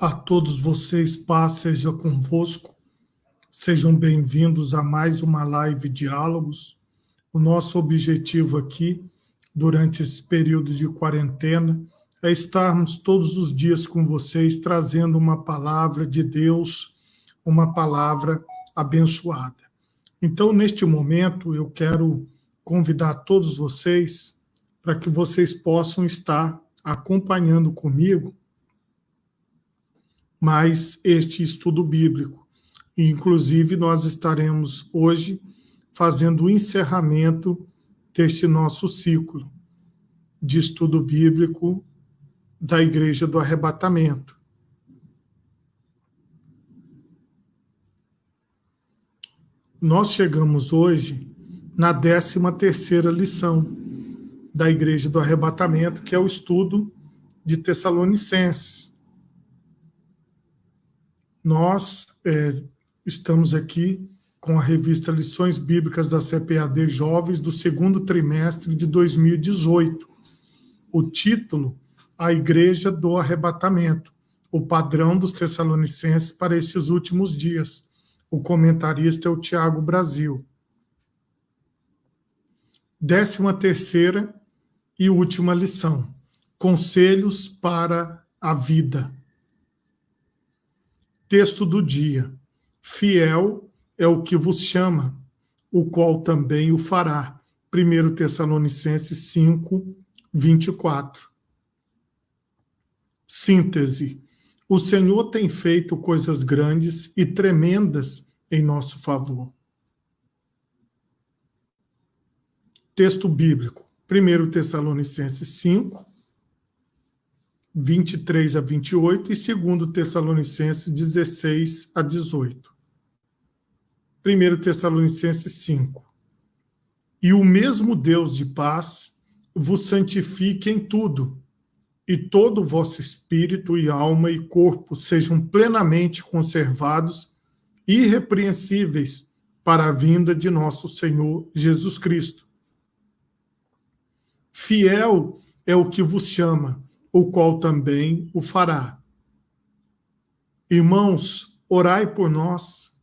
A todos vocês, paz seja convosco. Sejam bem-vindos a mais uma live Diálogos. O nosso objetivo aqui, durante esse período de quarentena, é estarmos todos os dias com vocês, trazendo uma palavra de Deus, uma palavra abençoada. Então, neste momento, eu quero convidar todos vocês para que vocês possam estar acompanhando comigo mais este estudo bíblico. E, inclusive, nós estaremos hoje fazendo o encerramento deste nosso ciclo de estudo bíblico da Igreja do Arrebatamento. Nós chegamos hoje na 13ª lição da Igreja do Arrebatamento, que é o estudo de Tessalonicenses. Nós estamos aqui com a revista Lições Bíblicas da CPAD Jovens do 2º trimestre de 2018. O título, A Igreja do Arrebatamento, o padrão dos Tessalonicenses para estes últimos dias. O comentarista é o Tiago Brasil. 13ª e última lição, Conselhos para a Vida. Texto do dia. Fiel é o que vos chama, o qual também o fará. 1 Tessalonicenses 5, 24. Síntese. O Senhor tem feito coisas grandes e tremendas em nosso favor. Texto bíblico. 1 Tessalonicenses 5, 23 a 28 e 2 Tessalonicenses 16 a 18. 1 Tessalonicenses 5. E o mesmo Deus de paz vos santifique em tudo, e todo o vosso espírito e alma e corpo sejam plenamente conservados e irrepreensíveis para a vinda de nosso Senhor Jesus Cristo. Fiel é o que vos chama, o qual também o fará. Irmãos, orai por nós,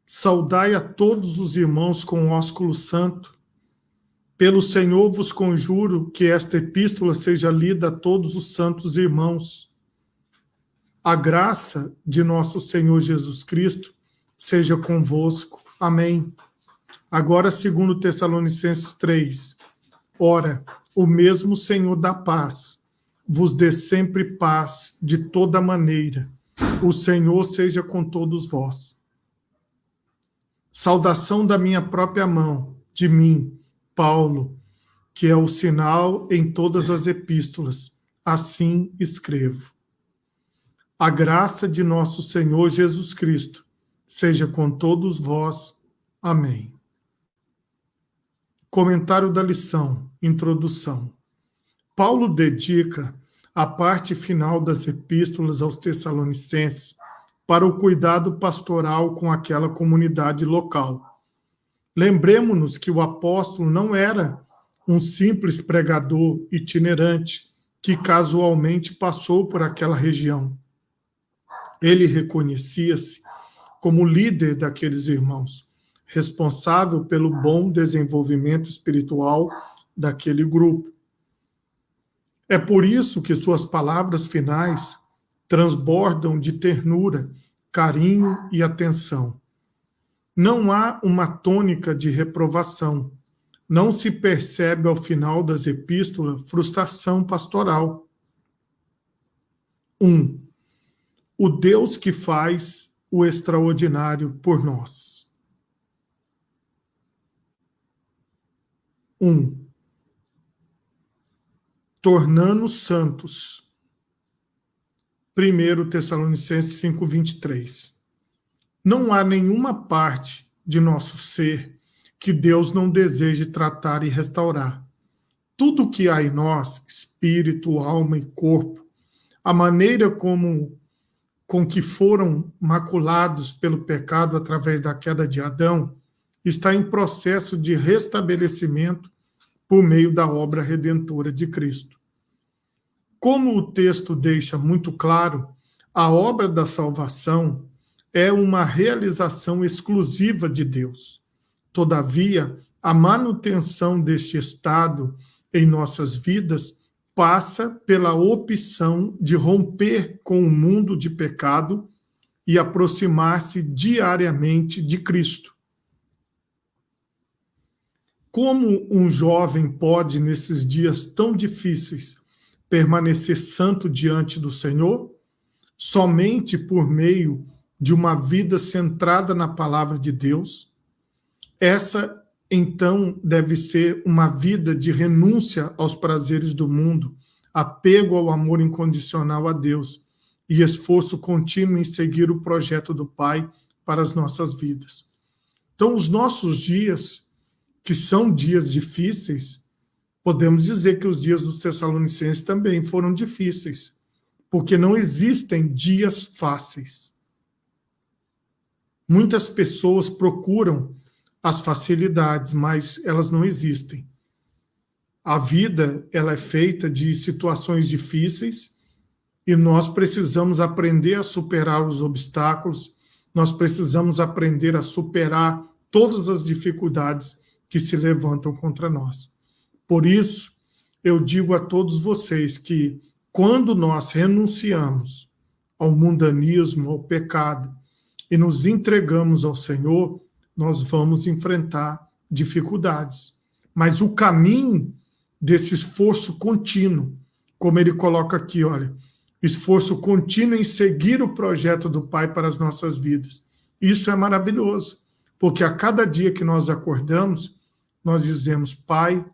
saudai a todos os irmãos com ósculo santo. Pelo Senhor vos conjuro que esta epístola seja lida a todos os santos irmãos. A graça de nosso Senhor Jesus Cristo seja convosco. Amém. Agora, 2 Tessalonicenses 3. Ora, o mesmo Senhor da paz vos dê sempre paz de toda maneira. O Senhor seja com todos vós. Saudação da minha própria mão, de mim, Paulo, que é o sinal em todas as epístolas. Assim escrevo. A graça de nosso Senhor Jesus Cristo seja com todos vós. Amém. Comentário da lição, introdução. Paulo dedica a parte final das epístolas aos Tessalonicenses para o cuidado pastoral com aquela comunidade local. Lembremos-nos que o apóstolo não era um simples pregador itinerante que casualmente passou por aquela região. Ele reconhecia-se como líder daqueles irmãos, responsável pelo bom desenvolvimento espiritual daquele grupo. É por isso que suas palavras finais transbordam de ternura, carinho e atenção. Não há uma tônica de reprovação. Não se percebe ao final das epístolas frustração pastoral. 1. O Deus que faz o extraordinário por nós. 1. Tornando-nos santos. 1 Tessalonicenses 5, 23. Não há nenhuma parte de nosso ser que Deus não deseje tratar e restaurar. Tudo que há em nós, espírito, alma e corpo, a maneira com que foram maculados pelo pecado através da queda de Adão, está em processo de restabelecimento por meio da obra redentora de Cristo. Como o texto deixa muito claro, A obra da salvação é uma realização exclusiva de Deus. Todavia, a manutenção deste estado em nossas vidas passa pela opção de romper com o mundo de pecado e aproximar-se diariamente de Cristo. Como um jovem pode, nesses dias tão difíceis, permanecer santo diante do Senhor? Somente por meio de uma vida centrada na palavra de Deus. Essa, então, deve ser uma vida de renúncia aos prazeres do mundo, apego ao amor incondicional a Deus e esforço contínuo em seguir o projeto do Pai para as nossas vidas. Então, os nossos dias, que são dias difíceis, podemos dizer que os dias dos Tessalonicenses também foram difíceis, porque não existem dias fáceis. Muitas pessoas procuram as facilidades, mas elas não existem. A vida, ela é feita de situações difíceis e nós precisamos aprender a superar os obstáculos, nós precisamos aprender a superar todas as dificuldades que se levantam contra nós. Por isso, eu digo a todos vocês que quando nós renunciamos ao mundanismo, ao pecado, e nos entregamos ao Senhor, nós vamos enfrentar dificuldades. Mas o caminho desse esforço contínuo, como ele coloca aqui, olha, esforço contínuo em seguir o projeto do Pai para as nossas vidas. Isso é maravilhoso, porque a cada dia que nós acordamos, nós dizemos, Pai,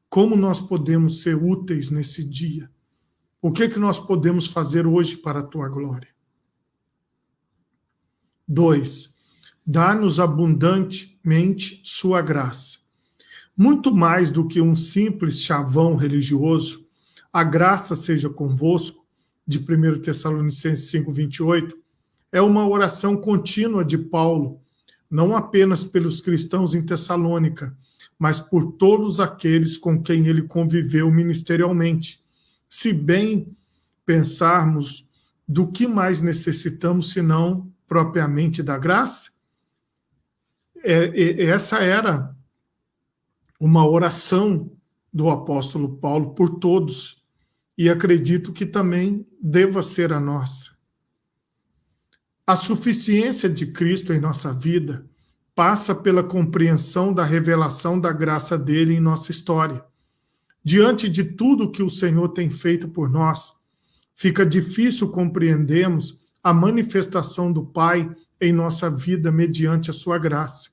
como nós podemos ser úteis nesse dia? O que nós podemos fazer hoje para a Tua glória? 2. Dá-nos abundantemente sua graça. Muito mais do que um simples chavão religioso, a graça seja convosco, de 1 Tessalonicenses 5:28, é uma oração contínua de Paulo, não apenas pelos cristãos em Tessalônica, mas por todos aqueles com quem ele conviveu ministerialmente. Se bem pensarmos do que mais necessitamos, senão propriamente da graça, essa era uma oração do apóstolo Paulo por todos, e acredito que também deva ser a nossa. A suficiência de Cristo em nossa vida passa pela compreensão da revelação da graça dele em nossa história. Diante de tudo que o Senhor tem feito por nós, fica difícil compreendermos a manifestação do Pai em nossa vida mediante a sua graça.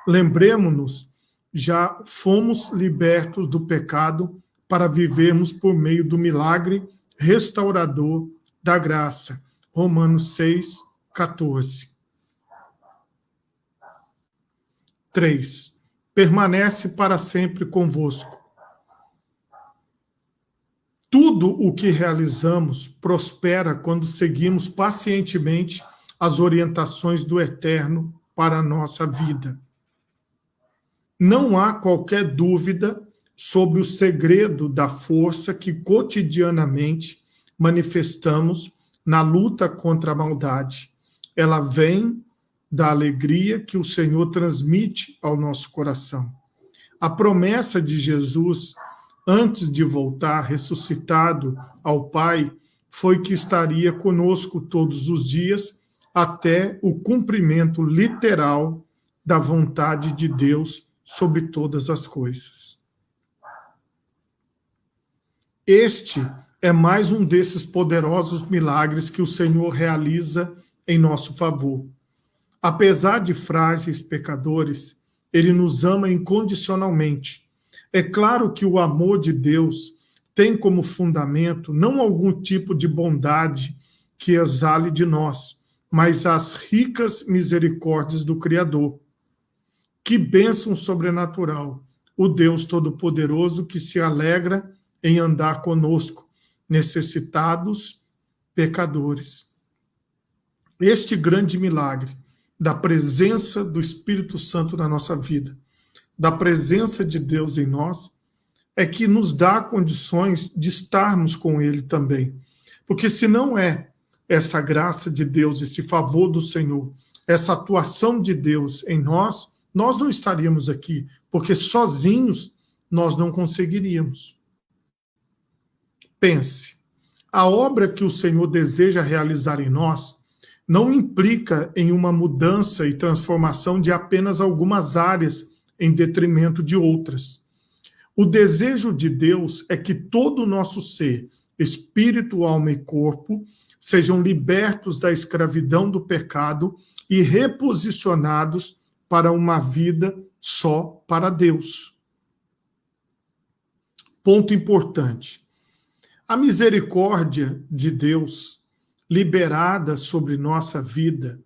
Lembremos-nos, já fomos libertos do pecado para vivermos por meio do milagre restaurador da graça. Romanos 6:14. 3. Permanece para sempre convosco. Tudo o que realizamos prospera quando seguimos pacientemente as orientações do Eterno para a nossa vida. Não há qualquer dúvida sobre o segredo da força que cotidianamente manifestamos na luta contra a maldade. Ela vem da alegria que o Senhor transmite ao nosso coração. A promessa de Jesus, antes de voltar ressuscitado ao Pai, foi que estaria conosco todos os dias até o cumprimento literal da vontade de Deus sobre todas as coisas. Este é mais um desses poderosos milagres que o Senhor realiza em nosso favor. Apesar de frágeis pecadores, Ele nos ama incondicionalmente. É claro que o amor de Deus tem como fundamento não algum tipo de bondade que exale de nós, mas as ricas misericórdias do Criador. Que bênção sobrenatural, o Deus Todo-Poderoso que se alegra em andar conosco, necessitados, pecadores. Este grande milagre da presença do Espírito Santo na nossa vida, da presença de Deus em nós, é que nos dá condições de estarmos com Ele também. Porque se não é essa graça de Deus, esse favor do Senhor, essa atuação de Deus em nós, nós não estaríamos aqui, porque sozinhos nós não conseguiríamos. Pense, a obra que o Senhor deseja realizar em nós não implica em uma mudança e transformação de apenas algumas áreas em detrimento de outras. O desejo de Deus é que todo o nosso ser, espírito, alma e corpo, sejam libertos da escravidão do pecado e reposicionados para uma vida só para Deus. Ponto importante. A misericórdia de Deus liberada sobre nossa vida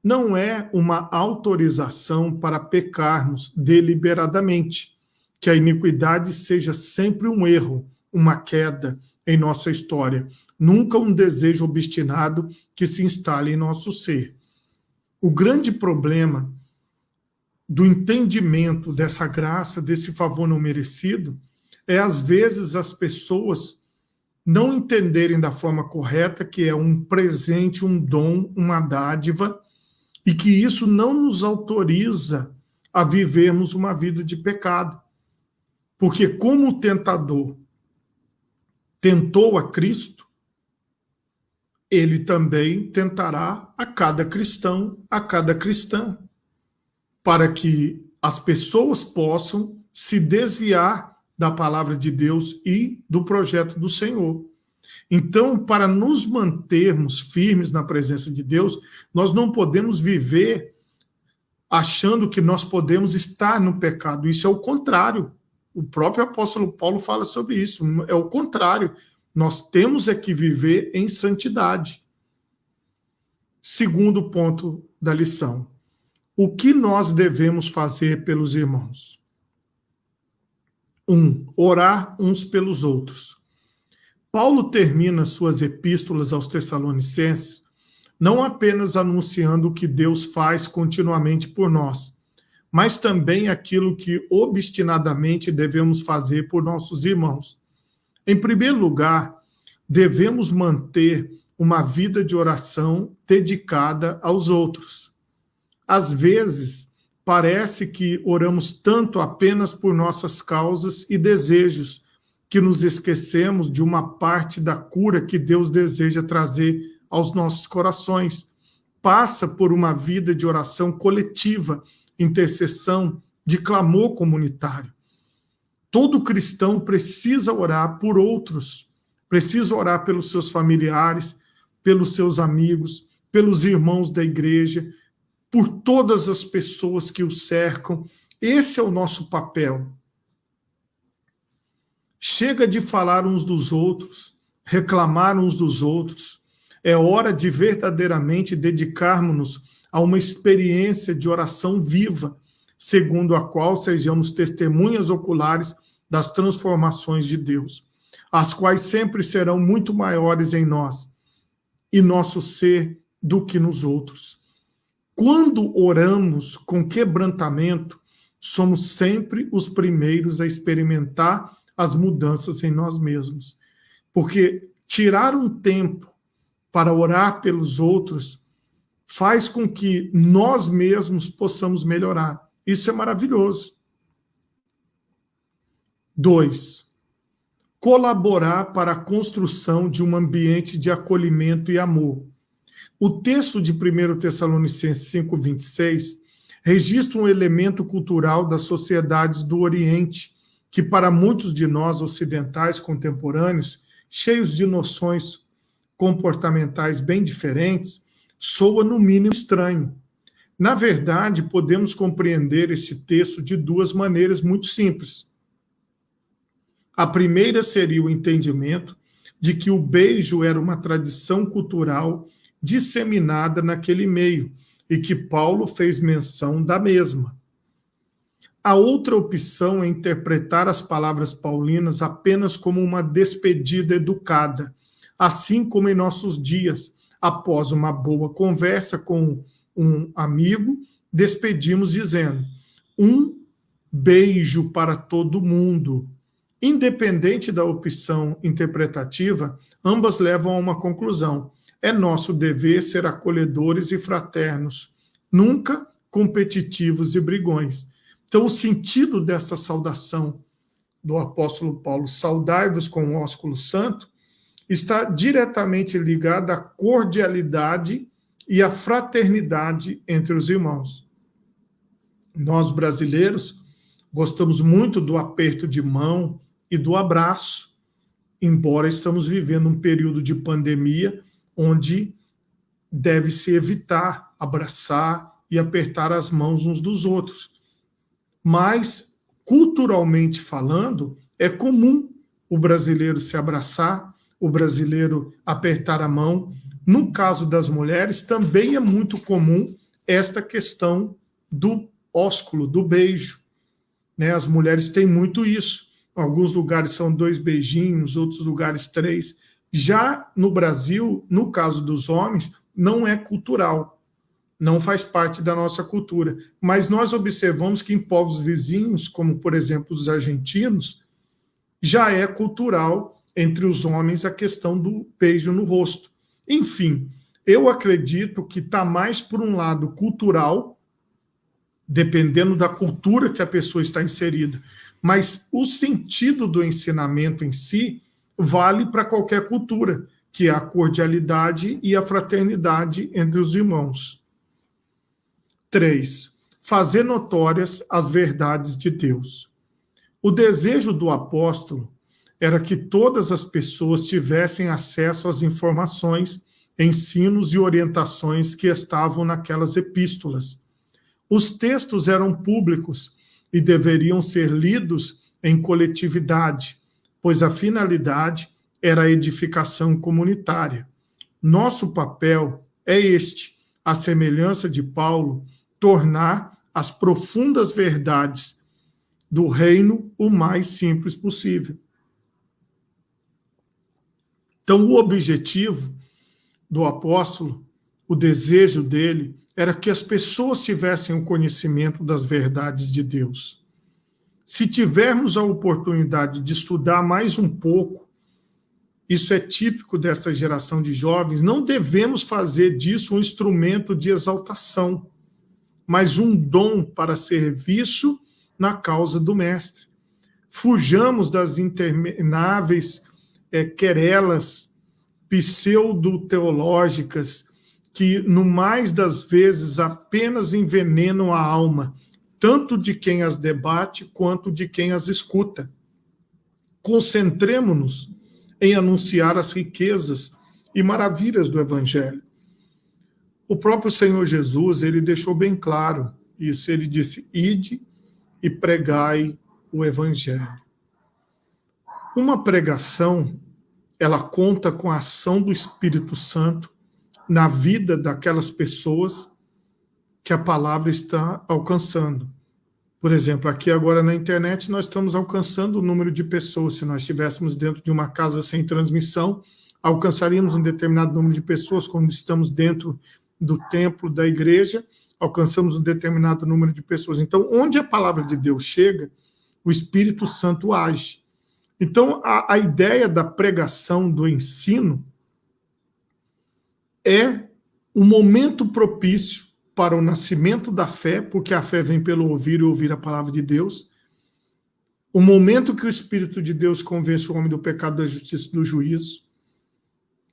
não é uma autorização para pecarmos deliberadamente, que a iniquidade seja sempre um erro, uma queda em nossa história, nunca um desejo obstinado que se instale em nosso ser. O grande problema do entendimento dessa graça, desse favor não merecido, é às vezes as pessoas não entenderem da forma correta que é um presente, um dom, uma dádiva, e que isso não nos autoriza a vivermos uma vida de pecado. Porque como o tentador tentou a Cristo, ele também tentará a cada cristão, a cada cristã, para que as pessoas possam se desviar da palavra de Deus e do projeto do Senhor. Então, para nos mantermos firmes na presença de Deus, nós não podemos viver achando que nós podemos estar no pecado. Isso é o contrário. O próprio apóstolo Paulo fala sobre isso. É o contrário. Nós temos é que viver em santidade. Segundo ponto da lição. O que nós devemos fazer pelos irmãos? 1. Orar uns pelos outros. Paulo termina suas epístolas aos Tessalonicenses não apenas anunciando o que Deus faz continuamente por nós, mas também aquilo que obstinadamente devemos fazer por nossos irmãos. Em primeiro lugar, devemos manter uma vida de oração dedicada aos outros. Às vezes, parece que oramos tanto apenas por nossas causas e desejos, que nos esquecemos de uma parte da cura que Deus deseja trazer aos nossos corações. Passa por uma vida de oração coletiva, intercessão, de clamor comunitário. Todo cristão precisa orar por outros, precisa orar pelos seus familiares, pelos seus amigos, pelos irmãos da igreja, por todas as pessoas que o cercam. Esse é o nosso papel. Chega de falar uns dos outros, reclamar uns dos outros. É hora de verdadeiramente dedicarmos-nos a uma experiência de oração viva, segundo a qual sejamos testemunhas oculares das transformações de Deus, as quais sempre serão muito maiores em nós e nosso ser do que nos outros. Quando oramos com quebrantamento, somos sempre os primeiros a experimentar as mudanças em nós mesmos. Porque tirar um tempo para orar pelos outros faz com que nós mesmos possamos melhorar. Isso é maravilhoso. 2. Colaborar para a construção de um ambiente de acolhimento e amor. O texto de 1 Tessalonicenses 5:26 registra um elemento cultural das sociedades do Oriente, que para muitos de nós ocidentais contemporâneos, cheios de noções comportamentais bem diferentes, soa no mínimo estranho. Na verdade, podemos compreender esse texto de duas maneiras muito simples. A primeira seria o entendimento de que o beijo era uma tradição cultural disseminada naquele meio e que Paulo fez menção da mesma. A outra opção é interpretar as palavras paulinas apenas como uma despedida educada, assim como em nossos dias, após uma boa conversa com um amigo, despedimos dizendo: um beijo para todo mundo. Independente da opção interpretativa, ambas levam a uma conclusão. é nosso dever ser acolhedores e fraternos, nunca competitivos e brigões. Então, o sentido dessa saudação do apóstolo Paulo, saudai-vos com o ósculo santo, está diretamente ligada à cordialidade e à fraternidade entre os irmãos. Nós, brasileiros, gostamos muito do aperto de mão e do abraço, embora estamos vivendo um período de pandemia onde deve-se evitar abraçar e apertar as mãos uns dos outros. Mas, culturalmente falando, é comum o brasileiro se abraçar, o brasileiro apertar a mão. No caso das mulheres, também é muito comum esta questão do ósculo, do beijo. Né? As mulheres têm muito isso. Em alguns lugares são 2 beijinhos, outros lugares 3. Já no Brasil, no caso dos homens, não é cultural, não faz parte da nossa cultura. Mas nós observamos que em povos vizinhos, como por exemplo os argentinos, já é cultural entre os homens a questão do beijo no rosto. Enfim, eu acredito que está mais por um lado cultural, dependendo da cultura que a pessoa está inserida. Mas o sentido do ensinamento em si vale para qualquer cultura, que é a cordialidade e a fraternidade entre os irmãos. 3. Fazer notórias as verdades de Deus. O desejo do apóstolo era que todas as pessoas tivessem acesso às informações, ensinos e orientações que estavam naquelas epístolas. Os textos eram públicos e deveriam ser lidos em coletividade, pois a finalidade era a edificação comunitária. Nosso papel é este, à semelhança de Paulo, tornar as profundas verdades do reino o mais simples possível. Então, o objetivo do apóstolo, o desejo dele, era que as pessoas tivessem o conhecimento das verdades de Deus. Se tivermos a oportunidade de estudar mais um pouco, isso é típico desta geração de jovens, não devemos fazer disso um instrumento de exaltação, mas um dom para serviço na causa do Mestre. Fujamos das intermináveis querelas pseudo-teológicas que, no mais das vezes, apenas envenenam a alma, tanto de quem as debate quanto de quem as escuta. Concentremo-nos em anunciar as riquezas e maravilhas do Evangelho. O próprio Senhor Jesus, ele deixou bem claro isso. Ele disse, ide e pregai o Evangelho. Uma pregação, ela conta com a ação do Espírito Santo na vida daquelas pessoas que a palavra está alcançando. Por exemplo, aqui agora na internet nós estamos alcançando o número de pessoas. Se nós estivéssemos dentro de uma casa sem transmissão, alcançaríamos um determinado número de pessoas. Quando estamos dentro do templo da igreja, alcançamos um determinado número de pessoas. Então, onde a palavra de Deus chega, o Espírito Santo age. Então, a ideia da pregação, do ensino, é um momento propício para o nascimento da fé, porque a fé vem pelo ouvir e ouvir a palavra de Deus. O momento que o Espírito de Deus convence o homem do pecado, da justiça e do juízo.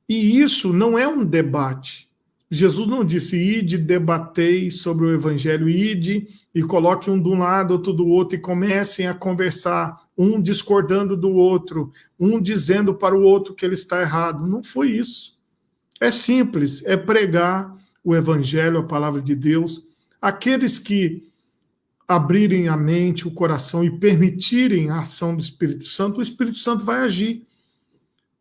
E isso não é um debate. Jesus não disse, ide, debatei sobre o Evangelho, ide e coloque um de um lado, outro do outro, e comecem a conversar, um discordando do outro, um dizendo para o outro que ele está errado. Não foi isso. É simples, é pregar o Evangelho, a palavra de Deus. Aqueles que abrirem a mente, o coração e permitirem a ação do Espírito Santo, o Espírito Santo vai agir.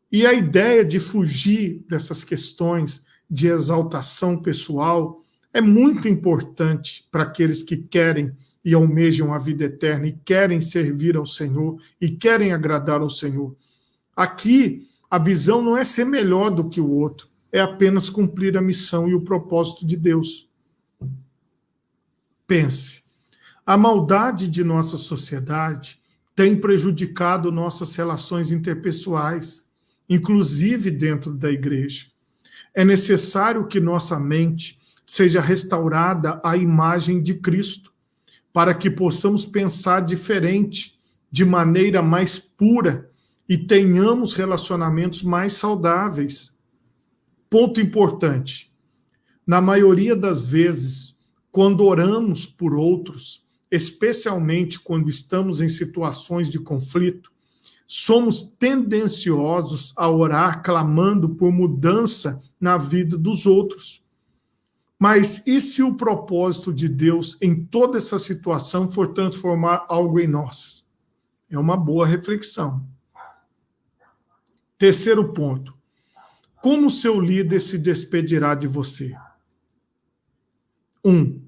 E a ideia de fugir dessas questões de exaltação pessoal é muito importante para aqueles que querem e almejam a vida eterna e querem servir ao Senhor e querem agradar ao Senhor. Aqui, a visão não é ser melhor do que o outro, é apenas cumprir a missão e o propósito de Deus. Pense, a maldade de nossa sociedade tem prejudicado nossas relações interpessoais, inclusive dentro da igreja. É necessário que nossa mente seja restaurada à imagem de Cristo, para que possamos pensar diferente, de maneira mais pura, e tenhamos relacionamentos mais saudáveis. Ponto importante: na maioria das vezes, quando oramos por outros, especialmente quando estamos em situações de conflito, somos tendenciosos a orar clamando por mudança na vida dos outros. Mas e se o propósito de Deus em toda essa situação for transformar algo em nós? É uma boa reflexão. Terceiro ponto: como seu líder se despedirá de você? 1.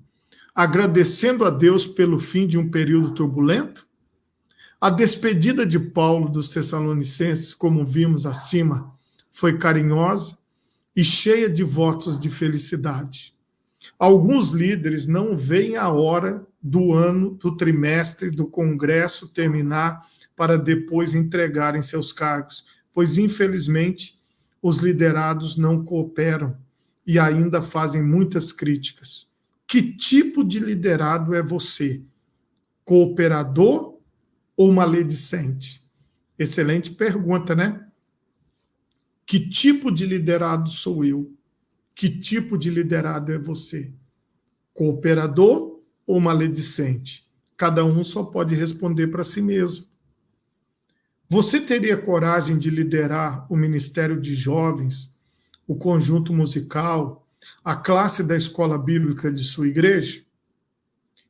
Agradecendo a Deus pelo fim de um período turbulento? A despedida de Paulo dos Tessalonicenses, como vimos acima, foi carinhosa e cheia de votos de felicidade. Alguns líderes não veem a hora do ano, do trimestre, do congresso terminar para depois entregarem seus cargos, pois, infelizmente, os liderados não cooperam e ainda fazem muitas críticas. Que tipo de liderado é você? Cooperador ou maledicente? Excelente pergunta, né? Que tipo de liderado sou eu? Que tipo de liderado é você? Cooperador ou maledicente? Cada um só pode responder para si mesmo. Você teria coragem de liderar o Ministério de Jovens, o conjunto musical, a classe da escola bíblica de sua igreja?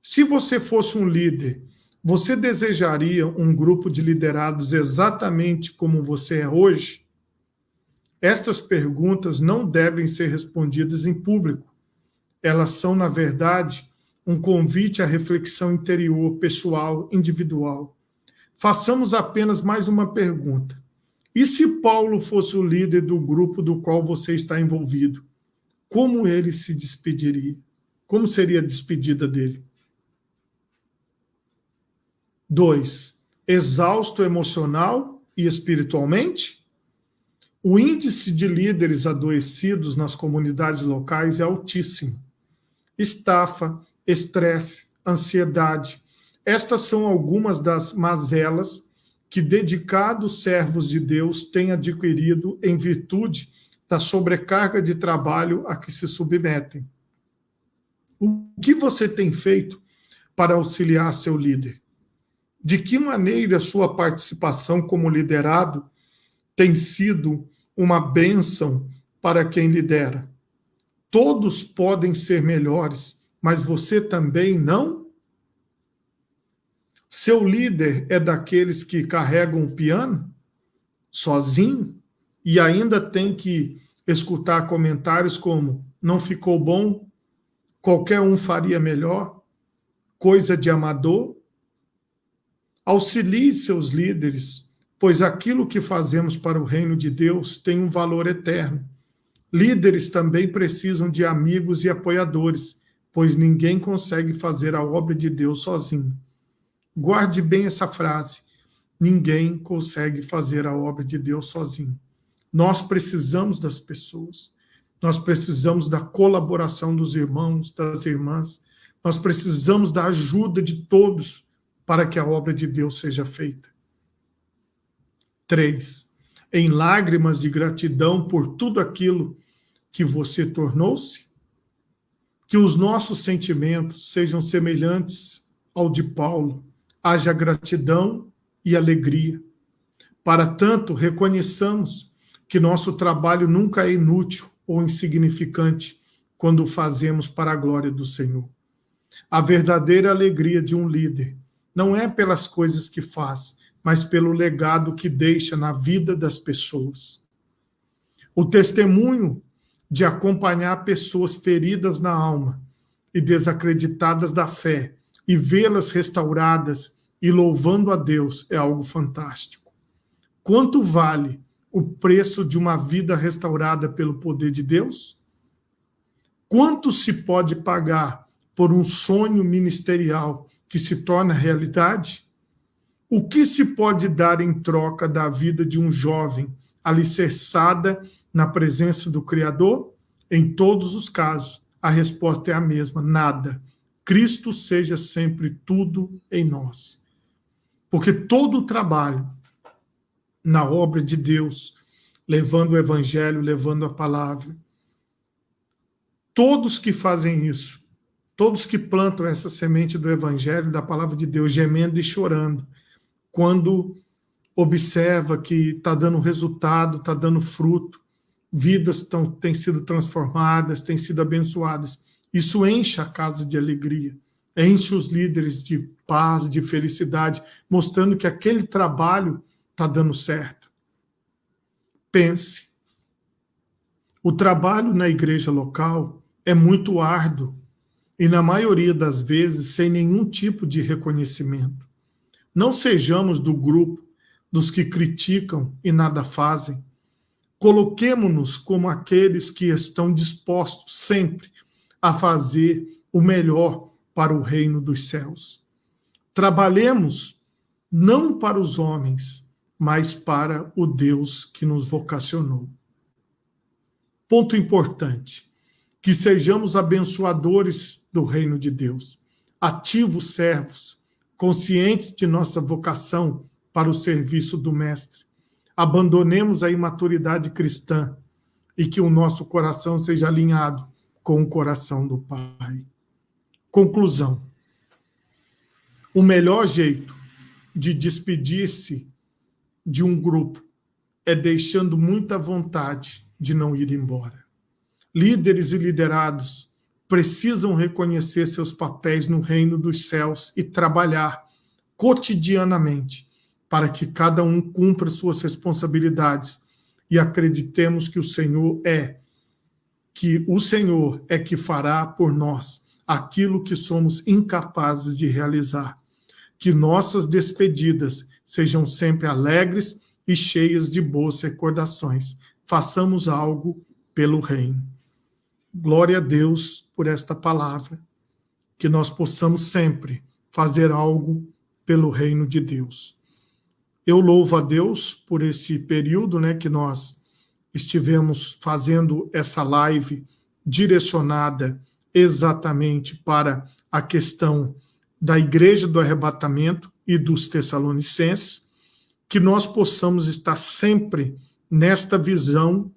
Se você fosse um líder, você desejaria um grupo de liderados exatamente como você é hoje? Estas perguntas não devem ser respondidas em público. Elas são, na verdade, um convite à reflexão interior, pessoal, individual. Façamos apenas mais uma pergunta. E se Paulo fosse o líder do grupo do qual você está envolvido? Como ele se despediria? Como seria a despedida dele? 2. Exausto emocional e espiritualmente? O índice de líderes adoecidos nas comunidades locais é altíssimo. Estafa, estresse, ansiedade. Estas são algumas das mazelas que dedicados servos de Deus têm adquirido em virtude da sobrecarga de trabalho a que se submetem. O que você tem feito para auxiliar seu líder? De que maneira sua participação como liderado tem sido uma bênção para quem lidera? Todos podem ser melhores, mas você também não? Seu líder é daqueles que carregam o piano sozinho e ainda tem que escutar comentários como não ficou bom, qualquer um faria melhor, coisa de amador? Auxilie seus líderes, pois aquilo que fazemos para o reino de Deus tem um valor eterno. Líderes também precisam de amigos e apoiadores, pois ninguém consegue fazer a obra de Deus sozinho. Guarde bem essa frase. Ninguém consegue fazer a obra de Deus sozinho. Nós precisamos das pessoas. Nós precisamos da colaboração dos irmãos, das irmãs. Nós precisamos da ajuda de todos para que a obra de Deus seja feita. 3. Em lágrimas de gratidão por tudo aquilo que você tornou-se, que os nossos sentimentos sejam semelhantes ao de Paulo. Haja gratidão e alegria. Para tanto, reconheçamos que nosso trabalho nunca é inútil ou insignificante quando o fazemos para a glória do Senhor. A verdadeira alegria de um líder não é pelas coisas que faz, mas pelo legado que deixa na vida das pessoas. O testemunho de acompanhar pessoas feridas na alma e desacreditadas da fé e vê-las restauradas e louvando a Deus é algo fantástico. Quanto vale o preço de uma vida restaurada pelo poder de Deus? Quanto se pode pagar por um sonho ministerial que se torna realidade? O que se pode dar em troca da vida de um jovem alicerçada na presença do Criador? Em todos os casos, a resposta é a mesma: nada. Cristo seja sempre tudo em nós. Porque todo o trabalho na obra de Deus, levando o Evangelho, levando a palavra, todos que fazem isso, todos que plantam essa semente do Evangelho, da palavra de Deus, gemendo e chorando, quando observa que está dando resultado, está dando fruto, vidas têm sido transformadas, têm sido abençoadas. Isso enche a casa de alegria, enche os líderes de paz, de felicidade, mostrando que aquele trabalho está dando certo. Pense, o trabalho na igreja local é muito árduo e, na maioria das vezes, sem nenhum tipo de reconhecimento. Não sejamos do grupo dos que criticam e nada fazem. Coloquemo-nos como aqueles que estão dispostos sempre a fazer o melhor para o reino dos céus. Trabalhemos não para os homens, mas para o Deus que nos vocacionou. Ponto importante: que sejamos abençoadores do reino de Deus, ativos servos, conscientes de nossa vocação para o serviço do Mestre. Abandonemos a imaturidade cristã e que o nosso coração seja alinhado com o coração do Pai. Conclusão: o melhor jeito de despedir-se de um grupo é deixando muita vontade de não ir embora. Líderes e liderados precisam reconhecer seus papéis no reino dos céus e trabalhar cotidianamente para que cada um cumpra suas responsabilidades e acreditemos que o Senhor é que fará por nós aquilo que somos incapazes de realizar. Que nossas despedidas sejam sempre alegres e cheias de boas recordações. Façamos algo pelo reino. Glória a Deus por esta palavra, que nós possamos sempre fazer algo pelo reino de Deus. Eu louvo a Deus por esse período, que nós estivemos fazendo essa live direcionada exatamente para a questão da Igreja do Arrebatamento e dos Tessalonicenses, que nós possamos estar sempre nesta visão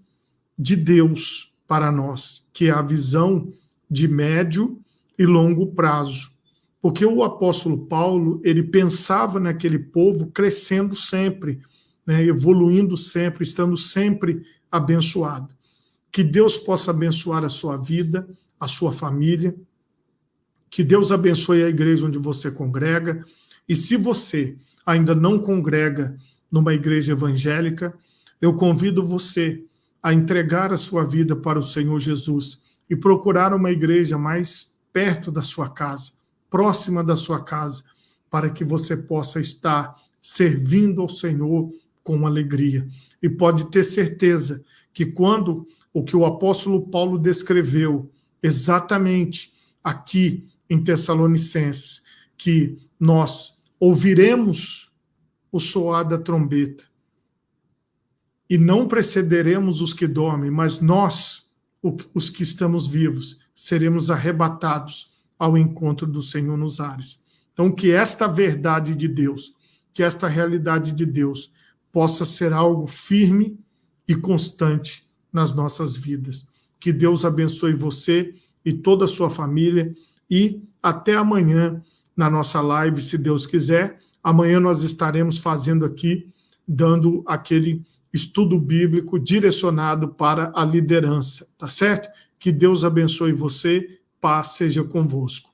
de Deus para nós, que é a visão de médio e longo prazo. Porque o apóstolo Paulo, ele pensava naquele povo crescendo sempre, evoluindo sempre, estando sempre abençoado. Que Deus possa abençoar a sua vida, a sua família, que Deus abençoe a igreja onde você congrega, e se você ainda não congrega numa igreja evangélica, eu convido você a entregar a sua vida para o Senhor Jesus e procurar uma igreja mais perto da sua casa, próxima da sua casa, para que você possa estar servindo ao Senhor com alegria. E pode ter certeza que quando o que o apóstolo Paulo descreveu exatamente aqui em Tessalonicenses, que nós ouviremos o soar da trombeta e não precederemos os que dormem, mas nós, os que estamos vivos, seremos arrebatados ao encontro do Senhor nos ares. Então, que esta verdade de Deus, que esta realidade de Deus possa ser algo firme e constante nas nossas vidas. Que Deus abençoe você e toda a sua família e até amanhã na nossa live, se Deus quiser. Amanhã nós estaremos fazendo aqui, dando aquele estudo bíblico direcionado para a liderança, tá certo? Que Deus abençoe você, paz seja convosco.